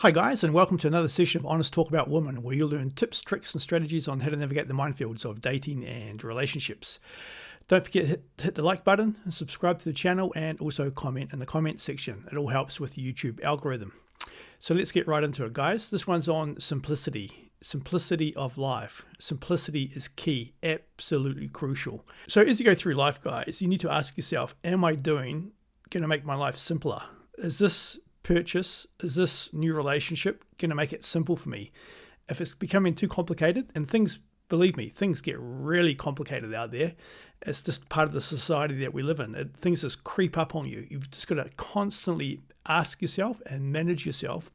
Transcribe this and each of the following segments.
Hi guys, and welcome to another session of Honest Talk About Women, where you'll learn tips, tricks and strategies on how to navigate the minefields of dating and relationships. Don't forget to hit the like button and subscribe to the channel, and also comment in the comment section. It all helps with the YouTube algorithm. So let's get right into it, guys. This one's on simplicity. Simplicity of life. Simplicity is key, absolutely crucial. So as you go through life, guys, you need to ask yourself, am I going to make my life simpler? Is this purchase, is this new relationship going to make it simple for me? If it's becoming too complicated, and things, believe me, things get really complicated out there. It's just part of the society that we live in. Things just creep up on you. You've just got to constantly ask yourself and manage yourself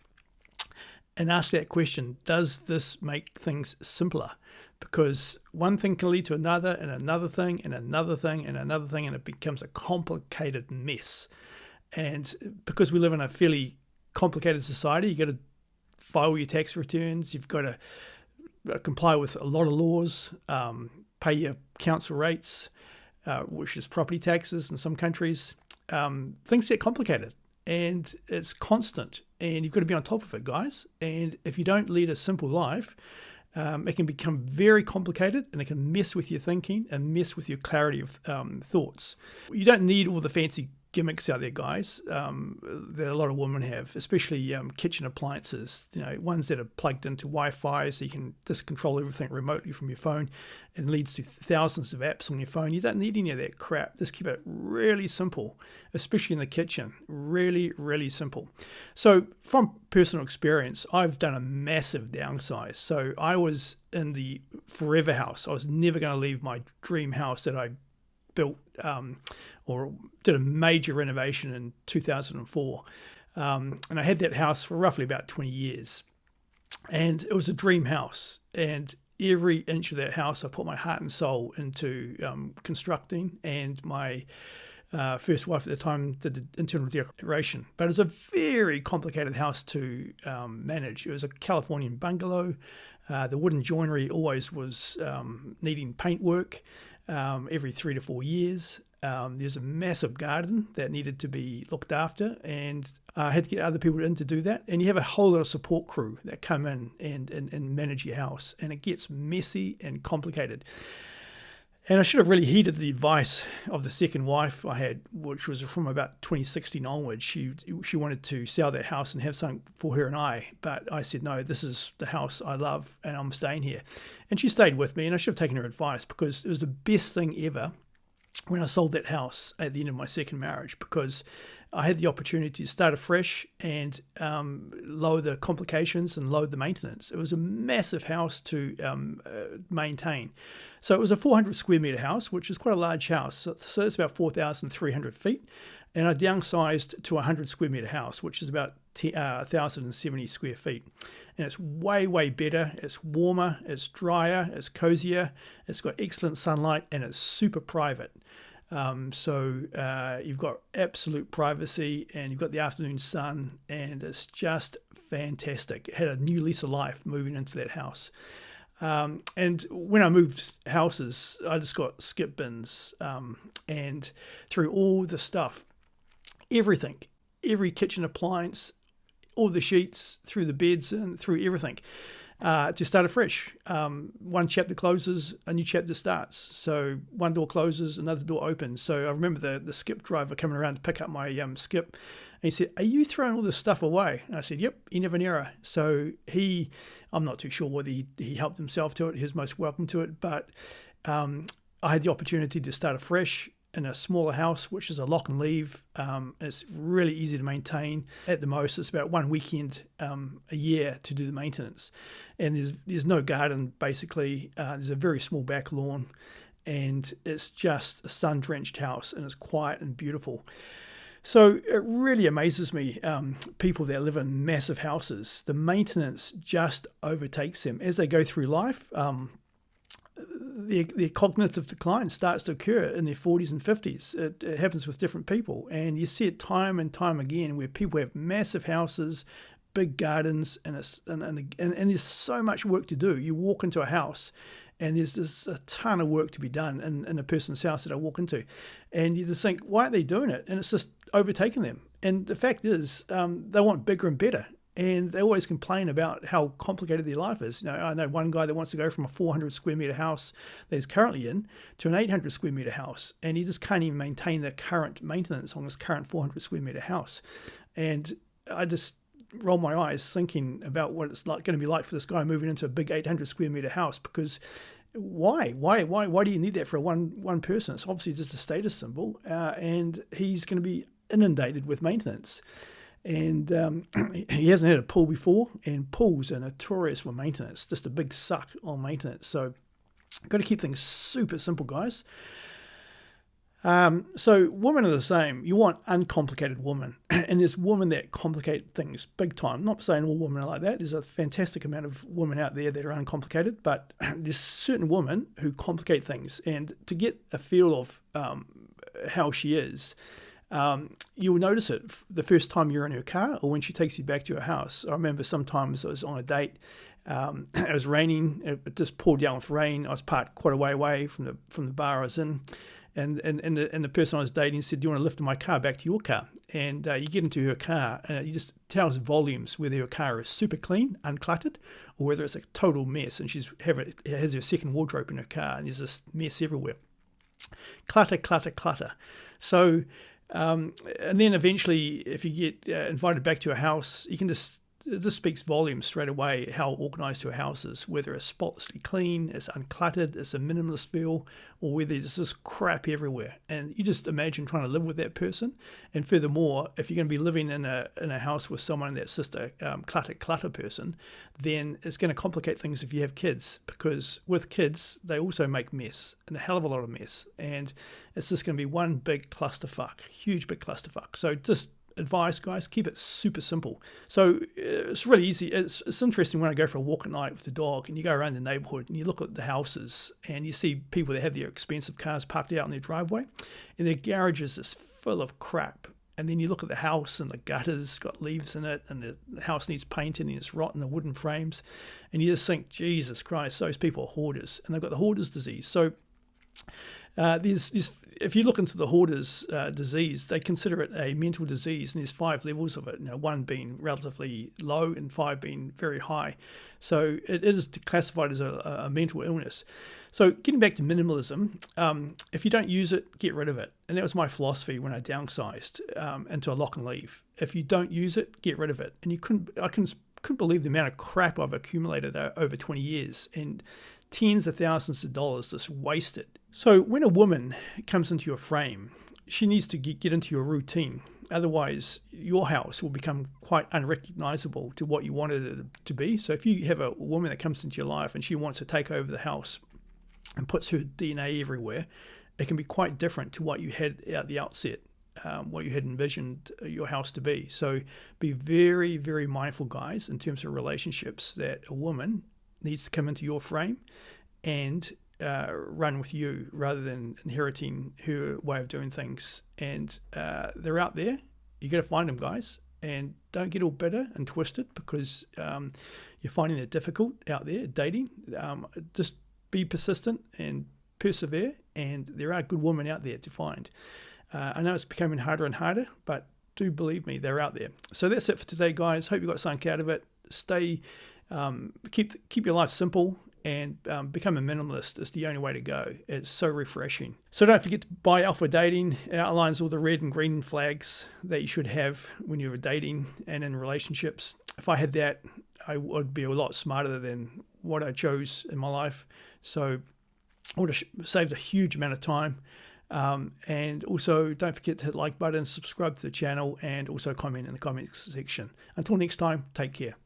and ask that question, does this make things simpler? Because one thing can lead to another and another thing and another thing and another thing, and it becomes a complicated mess. And because we live in a fairly complicated society, you've got to file your tax returns, you've got to comply with a lot of laws, pay your council rates, which is property taxes in some countries. Things get complicated and it's constant, and you've got to be on top of it, guys. And if you don't lead a simple life, it can become very complicated, and it can mess with your thinking and mess with your clarity of thoughts. You don't need all the fancy gimmicks out there, guys, that a lot of women have, especially kitchen appliances, ones that are plugged into Wi-Fi, so you can just control everything remotely from your phone, and leads to thousands of apps on your phone. You don't need any of that crap. Just keep it really simple, especially in the kitchen. Really, really simple. So from personal experience, I've done a massive downsize. So I was in the forever house. I was never going to leave my dream house that I built or did a major renovation in 2004. And I had that house for roughly about 20 years. And it was a dream house. And every inch of that house I put my heart and soul into constructing. And my first wife at the time did the internal decoration. But it was a very complicated house to manage. It was a Californian bungalow. The wooden joinery always was needing paint work every 3 to 4 years. There's a massive garden that needed to be looked after, and I had to get other people in to do that. And you have a whole lot of support crew that come in and manage your house, and it gets messy and complicated. And I should have really heeded the advice of the second wife I had, which was from about 2016 onwards. She wanted to sell that house and have something for her and I, but I said, no, this is the house I love and I'm staying here. And she stayed with me, and I should have taken her advice, because it was the best thing ever when I sold that house at the end of my second marriage, because I had the opportunity to start afresh and lower the complications and lower the maintenance. It was a massive house to maintain. So it was a 400 square meter house, which is quite a large house. So it's about 4,300 feet. And I downsized to a 100 square meter house, which is about 1,070 square feet. And it's way, way better. It's warmer, it's drier, it's cozier, it's got excellent sunlight, and it's super private. So you've got absolute privacy, and you've got the afternoon sun, and it's just fantastic. It had a new lease of life moving into that house. And when I moved houses, I just got skip bins, and threw all the stuff, everything, every kitchen appliance, all the sheets, through the beds and through everything, to start afresh. One chapter closes, a new chapter starts. So one door closes, another door opens. So I remember the skip driver coming around to pick up my skip, and he said, "Are you throwing all this stuff away?" And I said, "Yep, end of an era." So I'm not too sure whether he helped himself to it. He was most welcome to it. But I had the opportunity to start afresh in a smaller house, which is a lock and leave. It's really easy to maintain. At the most, it's about one weekend a year to do the maintenance. And there's no garden, basically. There's a very small back lawn, and it's just a sun-drenched house, and it's quiet and beautiful. So it really amazes me, people that live in massive houses. The maintenance just overtakes them. As they go through life, their cognitive decline starts to occur in their 40s and 50s. It happens with different people, and you see it time and time again where people have massive houses, big gardens, and there's so much work to do. You walk into a house and there's just a ton of work to be done in a person's house that I walk into, and you just think, why aren't they doing it? And it's just overtaking them. And the fact is, they want bigger and better. And they always complain about how complicated their life is. You know, I know one guy that wants to go from a 400 square meter house that he's currently in to an 800 square meter house, and he just can't even maintain the current maintenance on his current 400 square meter house. And I just roll my eyes thinking about what it's like going to be like for this guy moving into a big 800 square meter house, because why do you need that for one person? It's obviously just a status symbol, and he's going to be inundated with maintenance. And he hasn't had a pool before, and pools are notorious for maintenance, just a big suck on maintenance. So got to keep things super simple, guys. So women are the same. You want uncomplicated women, and there's women that complicate things big time. I'm not saying all women are like that. There's a fantastic amount of women out there that are uncomplicated, but there's certain women who complicate things. And to get a feel of how she is, you'll notice it the first time you're in her car or when she takes you back to her house. I remember sometimes I was on a date. It was raining. It just poured down with rain. I was parked quite a way away from the bar I was in. And the person I was dating said, "Do you want to lift my car back to your car?" And you get into her car, and you just tells volumes whether her car is super clean, uncluttered, or whether it's a total mess. And has her second wardrobe in her car, and there's this mess everywhere. Clutter, clutter, clutter. So, and then eventually, if you get invited back to a house, you can it just speaks volumes straight away how organised her house is, whether it's spotlessly clean, it's uncluttered, it's a minimalist feel, or whether there's just crap everywhere. And you just imagine trying to live with that person. And furthermore, if you're going to be living in a house with someone that's just a clutter person, then it's going to complicate things if you have kids, because with kids, they also make mess, and a hell of a lot of mess. And it's just going to be one big clusterfuck, huge big clusterfuck. So just advice, guys, keep it super simple. So it's really easy. It's interesting when I go for a walk at night with the dog, and you go around the neighborhood and you look at the houses and you see people that have their expensive cars parked out in their driveway, and their garages is full of crap. And then you look at the house, and the gutter's got leaves in it, and the house needs painting, and it's rotten, the wooden frames, and you just think, Jesus Christ, those people are hoarders, and they've got the hoarder's disease. So if you look into the hoarder's disease, they consider it a mental disease, and there's 5 levels of it. You know, 1 being relatively low and 5 being very high. So it is classified as a mental illness. So getting back to minimalism, if you don't use it, get rid of it. And that was my philosophy when I downsized into a lock and leave. If you don't use it, get rid of it. And I couldn't believe the amount of crap I've accumulated over 20 years, and tens of thousands of dollars just wasted. So when a woman comes into your frame, she needs to get into your routine. Otherwise, your house will become quite unrecognizable to what you wanted it to be. So if you have a woman that comes into your life and she wants to take over the house and puts her DNA everywhere, it can be quite different to what you had at the outset, what you had envisioned your house to be. So be very, very mindful, guys, in terms of relationships, that a woman needs to come into your frame and run with you rather than inheriting her way of doing things. And they're out there. You got to find them, guys, and don't get all bitter and twisted because you're finding it difficult out there dating. Just be persistent and persevere, and there are good women out there to find. I know it's becoming harder and harder, but do believe me, they're out there. So that's it for today, guys. Hope you got something out of it. Keep your life simple, and become a minimalist is the only way to go. It's so refreshing. So don't forget to buy Alpha Dating. It outlines all the red and green flags that you should have when you're dating and in relationships. If I had that, I would be a lot smarter than what I chose in my life. So I would have saved a huge amount of time. And also don't forget to hit the like button, subscribe to the channel, and also comment in the comments section. Until next time, take care.